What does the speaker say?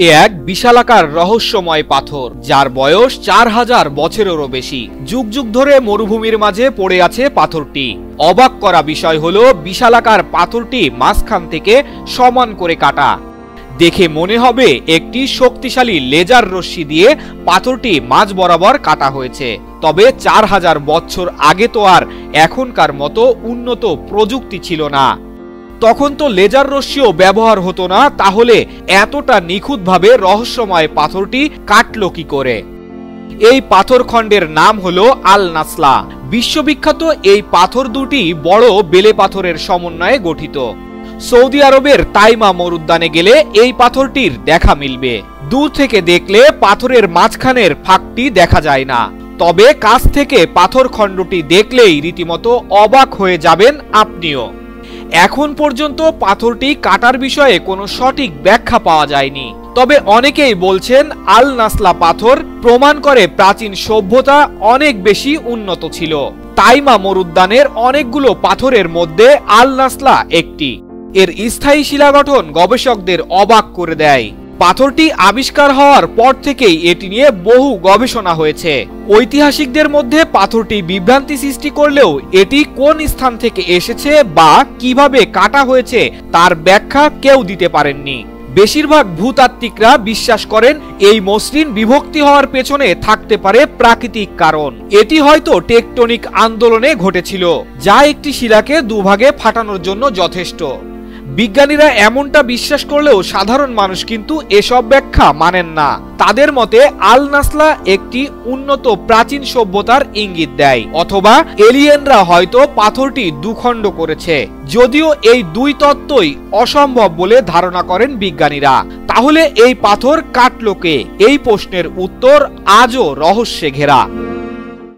এ এক বিশালাকার রহস্যময় পাথর, যার বয়স 4000 বছরেরও বেশি। যুগ যুগ ধরে মরুভূমির মাঝে পড়ে আছে পাথরটি। অবাক করা বিষয় হলো বিশালাকার পাথরটি মাঝখান থেকে সমান করে কাটা। দেখে মনে হবে একটি শক্তিশালী লেজার রশ্মি দিয়ে পাথরটি মাঝ বরাবর কাটা হয়েছে। তবে 4000 বছর আগে তো আর এখনকার মতো উন্নত প্রযুক্তি ছিল না। তখন তো লেজার রশ্মিও ব্যবহার হতো না, তাহলে এতটা নিখুঁতভাবে রহস্যময় পাথরটি কাটলো কি করে? এই পাথরখণ্ডের নাম হলো আল নাসলা। বিশ্ববিখ্যাত এই পাথর দুটি বড় বেলে পাথরের সমন্বয়ে গঠিত। সৌদি আরবের তাইমা মরুদ্যানে গেলে এই পাথরটির দেখা মিলবে। দূর থেকে দেখলে পাথরের মাঝখানের ফাঁকটি দেখা যায় না, তবে কাছ থেকে পাথরখণ্ডটি দেখলেই রীতিমতো অবাক হয়ে যাবেন আপনিও। এখন পর্যন্ত পাথরটি কাটার বিষয়ে কোনো সঠিক ব্যাখ্যা পাওয়া যায়নি, তবে অনেকেই বলছেন আল নাসলা পাথর প্রমাণ করে প্রাচীন সভ্যতা অনেক বেশি উন্নত ছিল। তাইমা মরুদ্যানের অনেকগুলো পাথরের মধ্যে আল নাসলা একটি। এর স্থায়ী শিলা গঠন গবেষকদের অবাক করে দেয়। পাথরটি আবিষ্কার হওয়ার পর থেকেই এটি নিয়ে বহু গবেষণা হয়েছে। ঐতিহাসিকদের মধ্যে পাথরটি বিভ্রান্তি সৃষ্টি করলেও এটি কোন স্থান থেকে এসেছে বা কিভাবে কাটা হয়েছে তার ব্যাখ্যা কেউ দিতে পারেননি। বেশিরভাগ ভূতাত্ত্বিকরা বিশ্বাস করেন এই মসৃণ বিভক্তি হওয়ার পেছনে থাকতে পারে প্রাকৃতিক কারণ। এটি হয়তো টেকটনিক আন্দোলনে ঘটেছিল, যা একটি শিলাকে দুভাগে ফাটানোর জন্য যথেষ্ট। বিজ্ঞানীরা এমনটা বিশ্বাস করলেও সাধারণ মানুষ কিন্তু এসব ব্যাখ্যা মানেন না। তাদের মতে আল নাসলা একটি উন্নত প্রাচীন সভ্যতার ইঙ্গিত দেয়, অথবা এলিয়েনরা হয়তো পাথরটি দুখণ্ড করেছে। যদিও এই দুই তত্ত্বই অসম্ভব বলে ধারণা করেন বিজ্ঞানীরা। তাহলে এই পাথর কাটলো কে? এই প্রশ্নের উত্তর আজও রহস্যে ঘেরা।